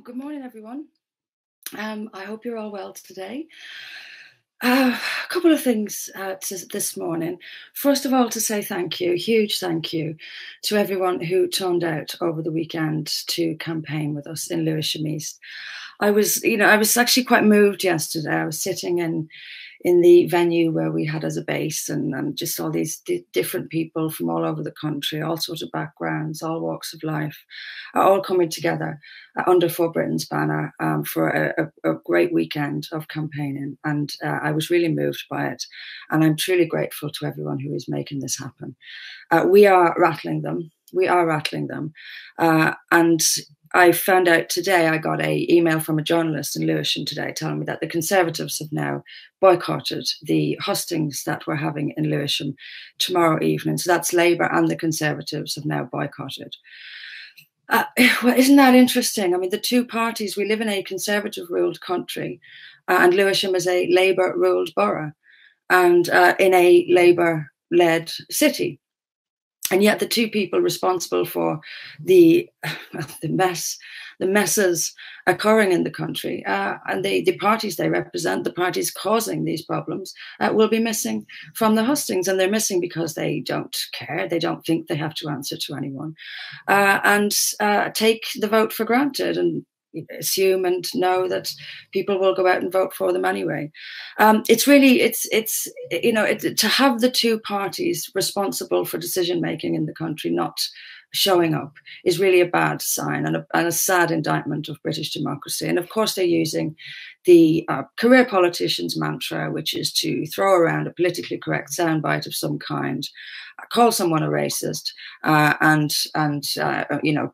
Good morning, everyone. I hope you're all well today. A couple of things this morning. First of all, to say thank you, huge thank you to everyone who turned out over the weekend to campaign with us in Lewisham East. I was actually quite moved yesterday. I was sitting in the venue where we had as a base, and just all these different people from all over the country, all sorts of backgrounds, all walks of life, are all coming together under For Britain's banner for a great weekend of campaigning. And I was really moved by it. And I'm truly grateful to everyone who is making this happen. We are rattling them. We are rattling them. And I found out today, I got an email from a journalist in Lewisham today telling me that the Conservatives have now boycotted the hustings that we're having in Lewisham tomorrow evening. So that's Labour and the Conservatives have now boycotted. Well, isn't that interesting? I mean, the two parties, we live in a Conservative-ruled country, and Lewisham is a Labour-ruled borough and in a Labour-led city. And yet the two people responsible for the messes occurring in the country and the parties they represent, the parties causing these problems, will be missing from the hustings. And they're missing because they don't care. They don't think they have to answer to anyone and take the vote for granted and assume and know that people will go out and vote for them anyway. It's to have the two parties responsible for decision making in the country not showing up is really a bad sign and a sad indictment of British democracy. And of course, they're using the career politician's mantra, which is to throw around a politically correct soundbite of some kind, call someone a racist, and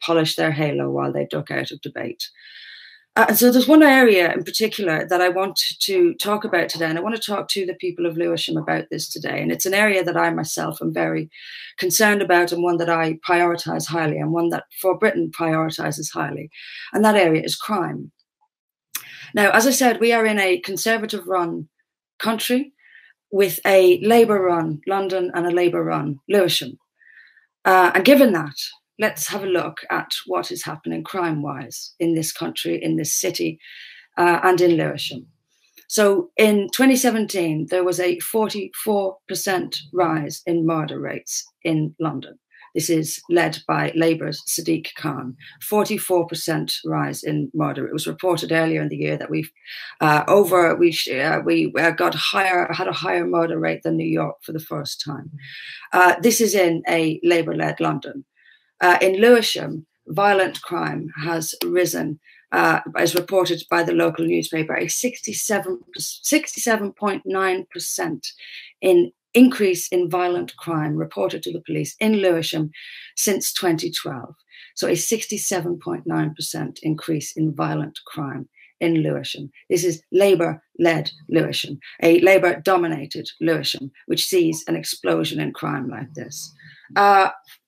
polish their halo while they duck out of debate. And so there's one area in particular that I want to talk about today, and I want to talk to the people of Lewisham about this today. And it's an area that I myself am very concerned about, and one that I prioritise highly, and one that For Britain prioritises highly. And that area is crime. Now, as I said, we are in a Conservative-run country with a Labour-run London and a Labour-run Lewisham. And given that, let's have a look at what is happening crime-wise in this country, in this city, and in Lewisham. So in 2017, there was a 44% rise in murder rates in London. This is led by Labour's Sadiq Khan. 44% rise in murder. It was reported earlier in the year that we had a higher murder rate than New York for the first time. This is in a Labour-led London. In Lewisham, violent crime has risen, as reported by the local newspaper, a 67.9% increase in violent crime reported to the police in Lewisham since 2012. So a 67.9% increase in violent crime in Lewisham. This is Labour-led Lewisham, a Labour-dominated Lewisham, which sees an explosion in crime like this.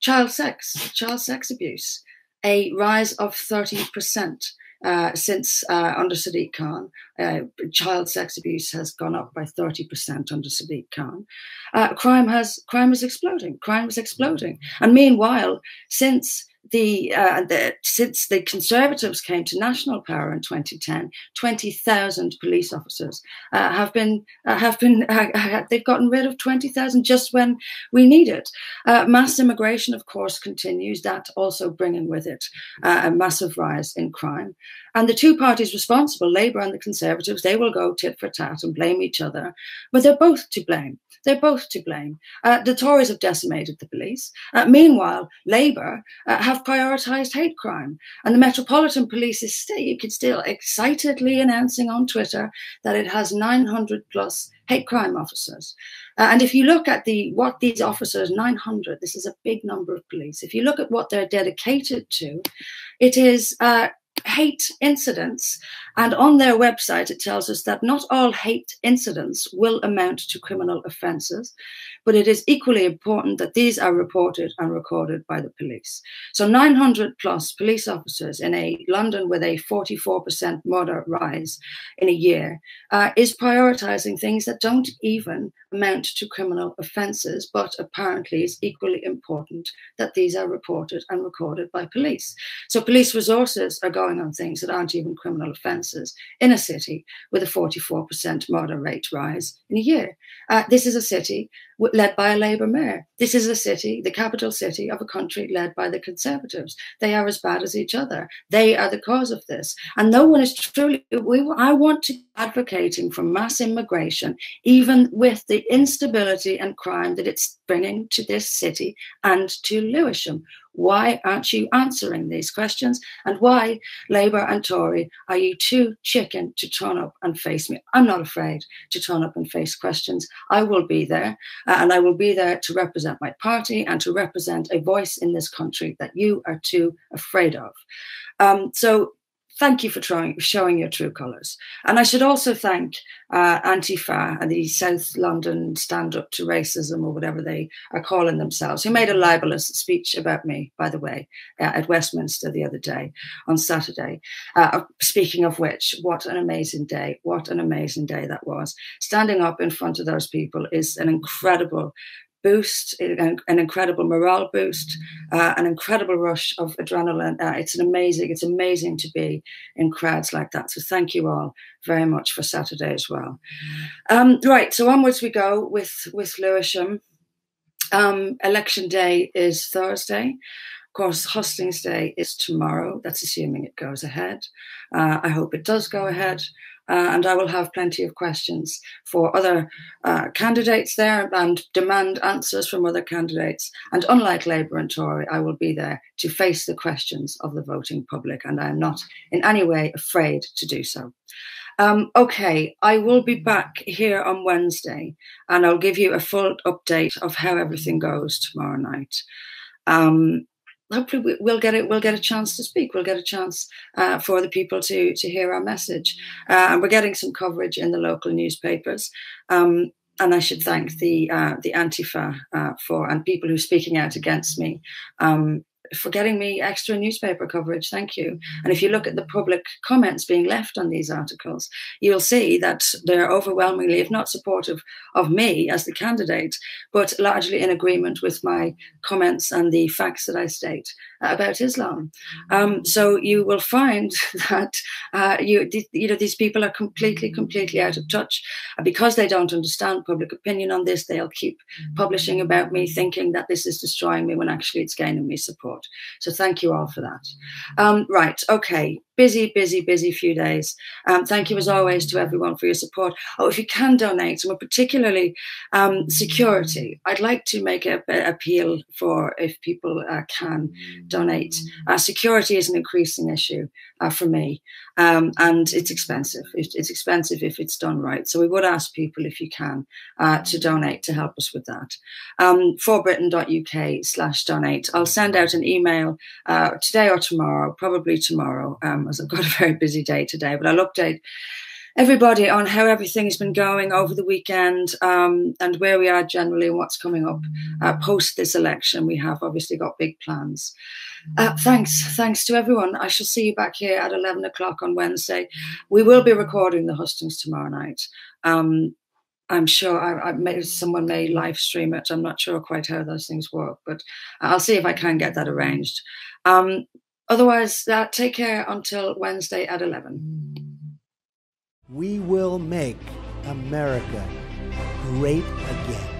Child sex abuse, a rise of 30% since under Sadiq Khan. Child sex abuse has gone up by 30% under Sadiq Khan. Crime is exploding. Crime is exploding. And meanwhile, since the Conservatives came to national power in 2010, 20,000 police officers they've gotten rid of 20,000 just when we need it. Mass immigration, of course, continues. That also bringing with it a massive rise in crime. And the two parties responsible, Labour and the Conservatives, they will go tit for tat and blame each other, but they're both to blame. They're both to blame. The Tories have decimated the police. Meanwhile, Labour have prioritised hate crime. And the Metropolitan Police is still excitedly announcing on Twitter that it has 900 plus hate crime officers. And if you look at what these officers, 900, this is a big number of police. If you look at what they're dedicated to, it is hate incidents And on their website, it tells us that not all hate incidents will amount to criminal offences, but it is equally important that these are reported and recorded by the police. So 900 plus police officers in a London with a 44% murder rise in a year is prioritising things that don't even amount to criminal offences, but apparently is equally important that these are reported and recorded by police. So police resources are going on things that aren't even criminal offences in a city with a 44% murder rate rise in a year. This is a city led by a Labour mayor. This is a city, the capital city of a country led by the Conservatives. They are as bad as each other. They are the cause of this. And no one is truly, I want to be advocating for mass immigration, even with the instability and crime that it's bringing to this city and to Lewisham. Why aren't you answering these questions? And why, Labour and Tory, are you too chicken to turn up and face me? I'm not afraid to turn up and face questions. I will be there, and I will be there to represent my party and to represent a voice in this country that you are too afraid of. So thank you for showing your true colours. And I should also thank Antifa and the South London Stand Up to Racism, or whatever they are calling themselves, who made a libelous speech about me, by the way, at Westminster the other day, on Saturday. Speaking of which, what an amazing day. What an amazing day that was. Standing up in front of those people is an incredible boost, an incredible morale boost, an incredible rush of adrenaline. It's amazing to be in crowds like that. So thank you all very much for Saturday as well. Right, so onwards we go with Lewisham. Election day is Thursday. Of course, Hustings Day is tomorrow. That's assuming it goes ahead. I hope it does go ahead. And I will have plenty of questions for other candidates there and demand answers from other candidates. And unlike Labour and Tory, I will be there to face the questions of the voting public, and I am not in any way afraid to do so. Okay, I will be back here on Wednesday, and I'll give you a full update of how everything goes tomorrow night. Hopefully we'll get a chance to speak. We'll get a chance for the people to hear our message. And we're getting some coverage in the local newspapers. And I should thank the Antifa and people who are speaking out against me for getting me extra newspaper coverage. Thank you. And if you look at the public comments being left on these articles, you'll see that they're overwhelmingly, if not supportive of me as the candidate, but largely in agreement with my comments and the facts that I state about Islam. So you will find that these people are completely out of touch. Because they don't understand public opinion on this, they'll keep publishing about me, thinking that this is destroying me when actually it's gaining me support. So thank you all for that. Right, okay. Busy few days. Thank you as always to everyone for your support. Oh, if you can donate, and particularly security, I'd like to make an appeal for if people can donate. Security is an increasing issue for me, and it's expensive. It's expensive if it's done right. So we would ask people, if you can, to donate to help us with that. forbritain.uk/donate. I'll send out an email today or tomorrow, probably tomorrow, as I've got a very busy day today, but I'll update everybody on how everything has been going over the weekend, and where we are generally and what's coming up post this election. We have obviously got big plans. Thanks to everyone. I shall see you back here at 11 o'clock on Wednesday. We will be recording the hustings tomorrow night. I'm sure someone may live stream it. I'm not sure quite how those things work, but I'll see if I can get that arranged. Otherwise, take care until Wednesday at 11. We will make America great again.